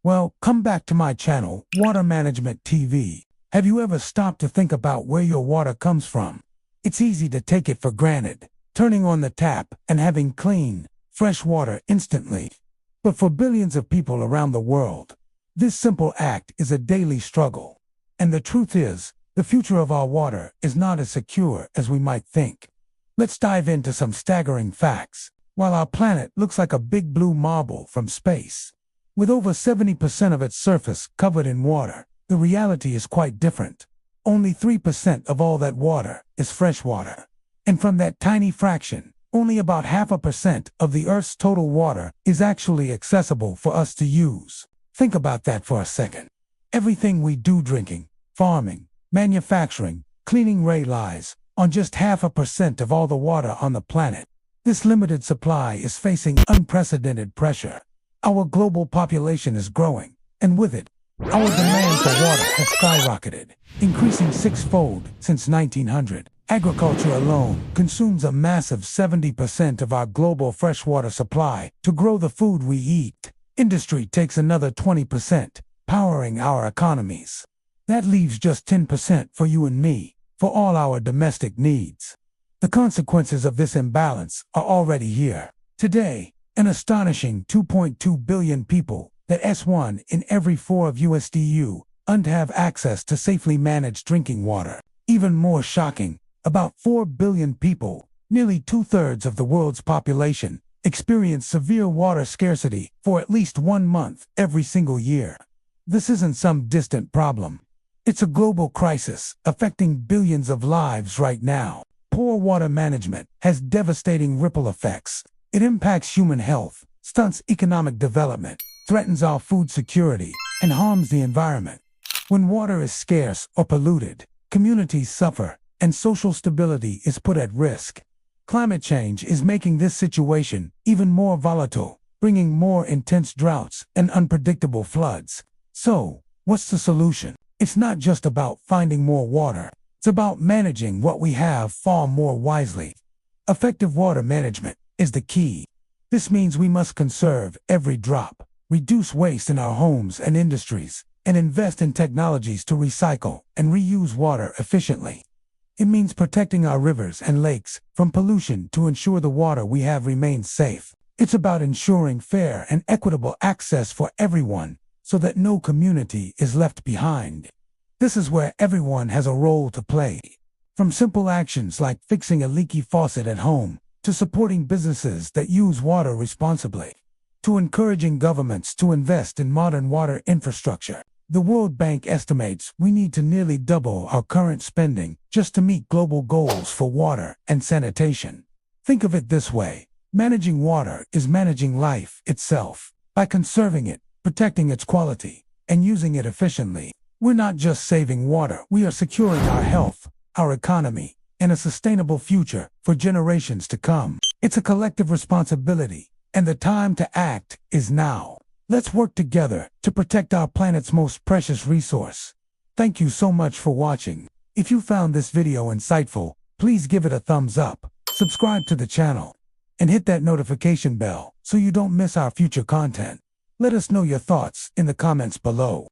Well, come back to my channel, Water Management TV. Have you ever stopped to think about where your water comes from? It's easy to take it for granted, turning on the tap and having clean, fresh water instantly. But for billions of people around the world, this simple act is a daily struggle. And the truth is, the future of our water is not as secure as we might think. Let's dive into some staggering facts. While our planet looks like a big blue marble from space, with over 70% of its surface covered in water, the reality is quite different. Only 3% of all that water is fresh water. And from that tiny fraction, only about 0.5% of the Earth's total water is actually accessible for us to use. Think about that for a second. Everything we do, drinking, farming, manufacturing, cleaning, relies on just 0.5% of all the water on the planet. This limited supply is facing unprecedented pressure. Our global population is growing, and with it, our demand for water has skyrocketed, increasing six-fold since 1900. Agriculture alone consumes a massive 70% of our global freshwater supply to grow the food we eat. Industry takes another 20%, powering our economies. That leaves just 10% for you and me, for all our domestic needs. The consequences of this imbalance are already here. Today, an astonishing 2.2 billion people, that's 1 in every 4 of USDU, don't have access to safely managed drinking water. Even more shocking, about 4 billion people, nearly 2/3 of the world's population, experience severe water scarcity for at least 1 month every single year. This isn't some distant problem. It's a global crisis affecting billions of lives right now. Poor water management has devastating ripple effects. It impacts human health, stunts economic development, threatens our food security, and harms the environment. When water is scarce or polluted, communities suffer, and social stability is put at risk. Climate change is making this situation even more volatile, bringing more intense droughts and unpredictable floods. So, what's the solution? It's not just about finding more water. It's about managing what we have far more wisely. Effective water management is the key. This means we must conserve every drop, reduce waste in our homes and industries, and invest in technologies to recycle and reuse water efficiently. It means protecting our rivers and lakes from pollution to ensure the water we have remains safe. It's about ensuring fair and equitable access for everyone so that no community is left behind. This is where everyone has a role to play. From simple actions like fixing a leaky faucet at home, to supporting businesses that use water responsibly, to encouraging governments to invest in modern water infrastructure. The World Bank estimates we need to nearly double our current spending just to meet global goals for water and sanitation. Think of it this way: managing water is managing life itself. By conserving it, protecting its quality, and using it efficiently, we're not just saving water, we are securing our health, our economy, and a sustainable future for generations to come. It's a collective responsibility, and the time to act is now. Let's work together to protect our planet's most precious resource. Thank you so much for watching. If you found this video insightful, please give it a thumbs up, subscribe to the channel, and hit that notification bell so you don't miss our future content. Let us know your thoughts in the comments below.